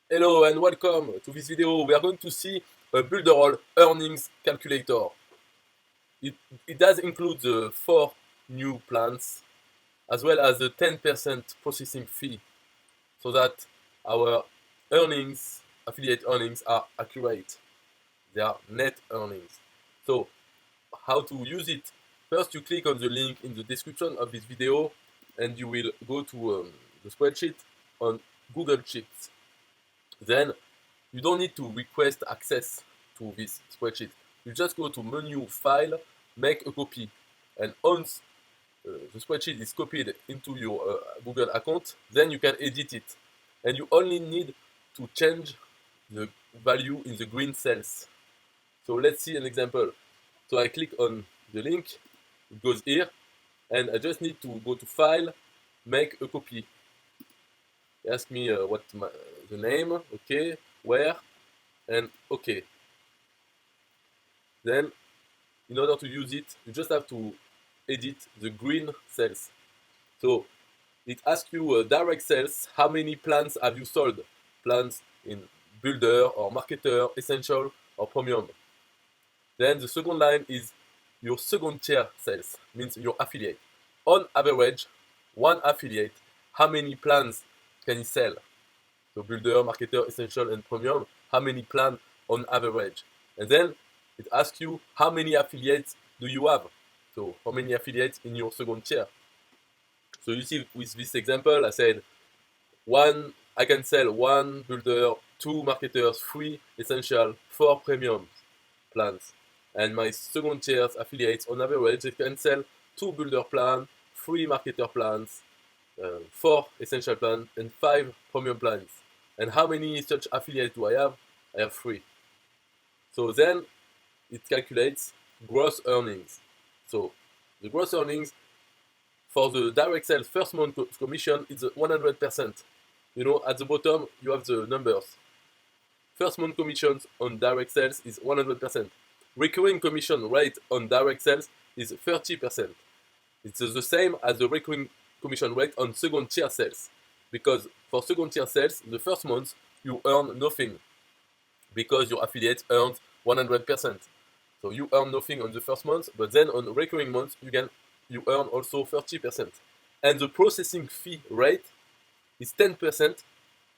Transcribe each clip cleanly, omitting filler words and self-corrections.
Hello and welcome to this video. We are going to see a Builderall earnings calculator. It, it does include the 4 new plans as well as the 10% processing fee so that our earnings, affiliate earnings, are accurate. They are net earnings. So how to use it? First, you click on the link in the description of this video and you will go to the spreadsheet on Google Sheets. Then you don't need to request access to this spreadsheet. You just go to menu, file, make a copy. And once the spreadsheet is copied into your Google account, then you can edit it. And you only need to change the value in the green cells. So let's see an example. So I click on the link, it goes here, and I just need to go to file, make a copy. Ask me the name, okay, where, and okay. Then, in order to use it, you just have to edit the green cells. So, it asks you direct sales, how many plans have you sold? Plans in Builder or Marketer, Essential or Premium. Then the second line is your second tier sales, means your affiliate. On average, one affiliate, how many plans can he sell? So Builder, Marketer, Essential and Premium, how many plans on average? And then it asks you how many affiliates do you have? So how many affiliates in your second tier? So you see with this example, I said I can sell one Builder, two Marketers, three Essential, four Premium plans. And my second tier affiliates on average, they can sell two Builder plans, three Marketer plans, four Essential plans, and five Premium plans. And how many such affiliates do I have? I have three. So then it calculates gross earnings. So the gross earnings for the direct sales first month commission is 100%. You know, at the bottom you have the numbers. First month commissions on direct sales is 100%. Recurring commission rate on direct sales is 30%. It's the same as the recurring commission rate on second tier sales. Because for second tier sales, the first month you earn nothing because your affiliate earns 100%. So you earn nothing on the first month, but then on recurring months you earn also 30%. And the processing fee rate is 10%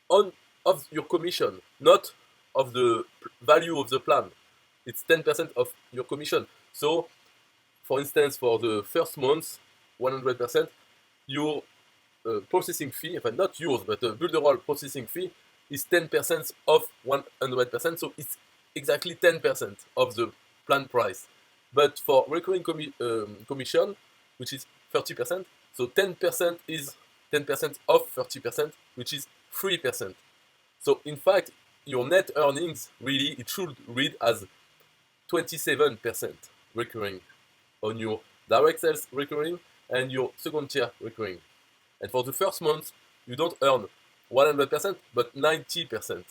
of your commission, not of the value of the plan. It's 10% of your commission. So, for instance, for the first month, 100%, your processing fee, in fact, not yours, but the Builderall processing fee is 10% of 100%. So it's exactly 10% of the plan price. But for recurring commission, which is 30%, so 10% is 10% of 30%, which is 3%. So in fact, your net earnings really it should read as 27% recurring on your direct sales recurring and your second tier recurring. And for the first month, you don't earn 100%, but 90%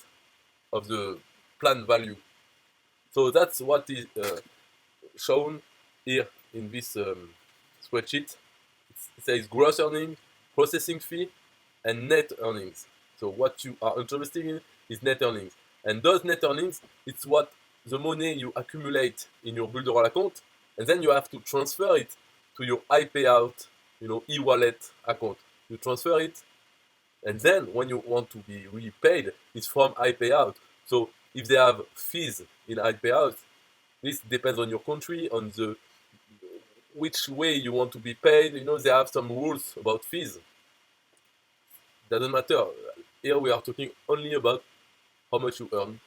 of the plan value. So that's what is shown here in this spreadsheet. It says gross earning, processing fee, and net earnings. So what you are interested in is net earnings. And those net earnings, it's what the money you accumulate in your Builderall account, and then you have to transfer it to your iPayout, e-wallet account. You transfer it, and then when you want to be really paid, it's from iPayout. So if they have fees in iPayout, this depends on your country, on the which way you want to be paid. They have some rules about fees. Doesn't matter. Here we are talking only about how much you earn.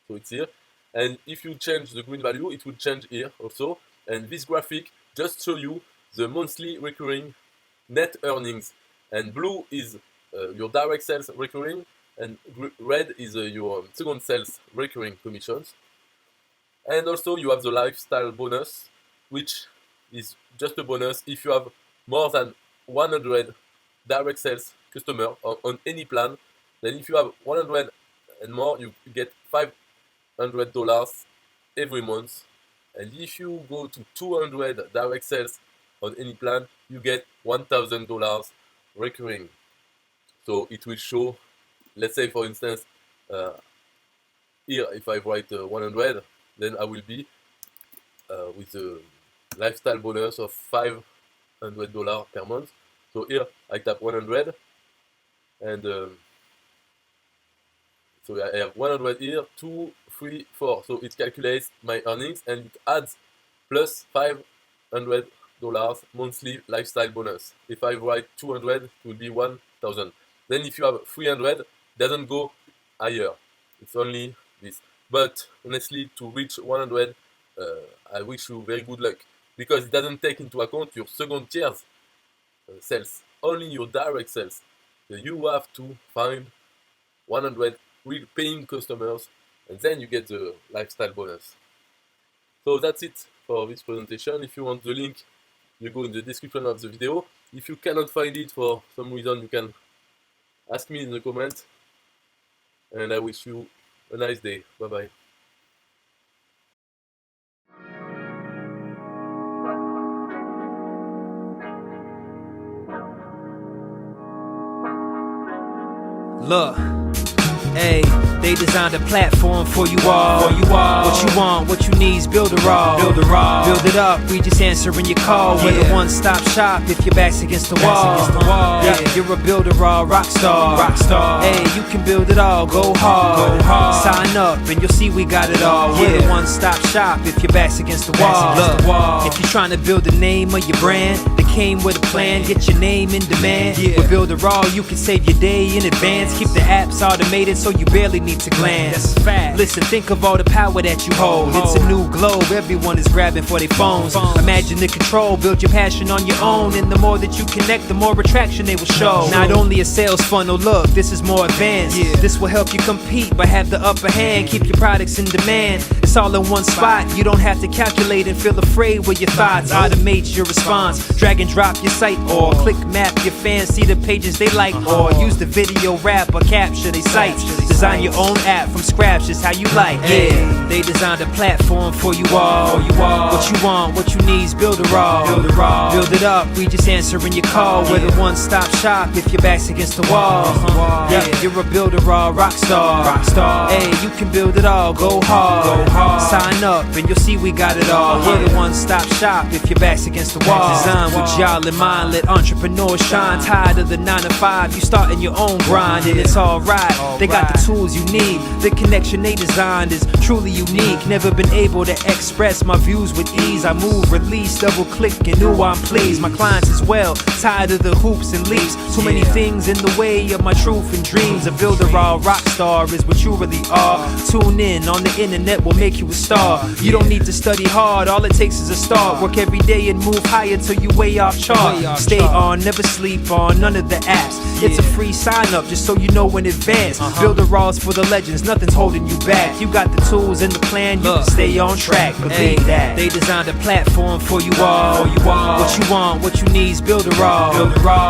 So it's here. And if you change the green value, it will change here also. And this graphic just show you the monthly recurring net earnings. And blue is your direct sales recurring, and red is your second sales recurring commissions. And also you have the lifestyle bonus, which is just a bonus if you have more than 100 direct sales customer on any plan. Then if you have 100 and more, you get $500 every month. And if you go to 200 direct sales on any plan, you get $1,000 recurring. So it will show, let's say for instance, Here, if I write 100, then I will be with a lifestyle bonus of $500 per month. So here I tap 100, and so I have 100 here, 2, 3, 4. So it calculates my earnings and it adds plus $500 monthly lifestyle bonus. If I write 200, it will be 1,000. Then if you have 300, it doesn't go higher. It's only this. But honestly, to reach 100, I wish you very good luck, because it doesn't take into account your second tier sales, only your direct sales. So you have to find 100 real paying customers, and then you get the lifestyle bonus. So that's it for this presentation. If you want the link, you go in the description of the video. If you cannot find it for some reason, you can ask me in the comments, and I wish you a nice day. Bye bye. Look, hey, they designed a platform for you all. What you want, what you need's build a raw. Build it up, we just answering your call. We're the one-stop shop if your back's against the wall. Yeah, you're a builder raw rock star. Hey, you can build it all, go hard. Sign up and you'll see we got it all. We're the one-stop shop if your back's against the wall. Look, if you're trying to build the name of your brand, came with a plan, get your name in demand. With Build a Raw, you can save your day in advance. Keep the apps automated so you barely need to glance. Listen, think of all the power that you hold. It's a new globe, everyone is grabbing for their phones. Imagine the control, build your passion on your own. And the more that you connect, the more attraction they will show. Not only a sales funnel, look, this is more advanced. This will help you compete, but have the upper hand. Keep your products in demand. It's all in one spot, you don't have to calculate and feel afraid with your thoughts. Automate your response, drag and drop your site, or click map your fans, see the pages they like, or use the video wrap or capture they sites. Design your own app from scratch, just how you like. Yeah, they designed a platform for you all. What you want, what you need's build a raw. Build it up, we just answering your call. We're the one-stop shop if your back's against the wall. Yeah, you're a builder raw rock star. Hey, you can build it all, go hard. Sign up and you'll see we got it all. We're the one-stop shop if your back's against the wall. Design with y'all in mind, let entrepreneurs shine. Tired of the 9 to 5, you starting your own grind, and it's alright. They got the tools you need. The connection they designed is truly unique. Never been able to express my views with ease. I move, release, double click, and ooh, I'm pleased. My clients as well, tired of the hoops and leaps. Too many things in the way of my truth and dreams. A builder raw rock star is what you really are. Tune in, on the internet will make you a star. You don't need to study hard, all it takes is a start. Work every day and move higher till you way off chart. Stay on, never sleep on none of the apps. It's a free sign up just so you know in advance. Build the raws for the legends, nothing's holding you back. You got the tools and the plan, you can stay on track. Believe that. They designed a platform for you all. What you want, what you need's build a raw.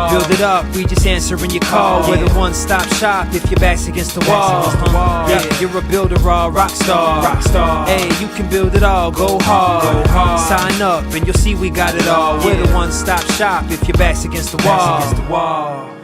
Build it up, we just answering your call. We're the one-stop shop if your back's against the wall. Yeah, you're a builder raw rock star. Hey, you can build it all, go hard. Sign up and you'll see we got it all. We're the one-stop shop if your back's against the wall.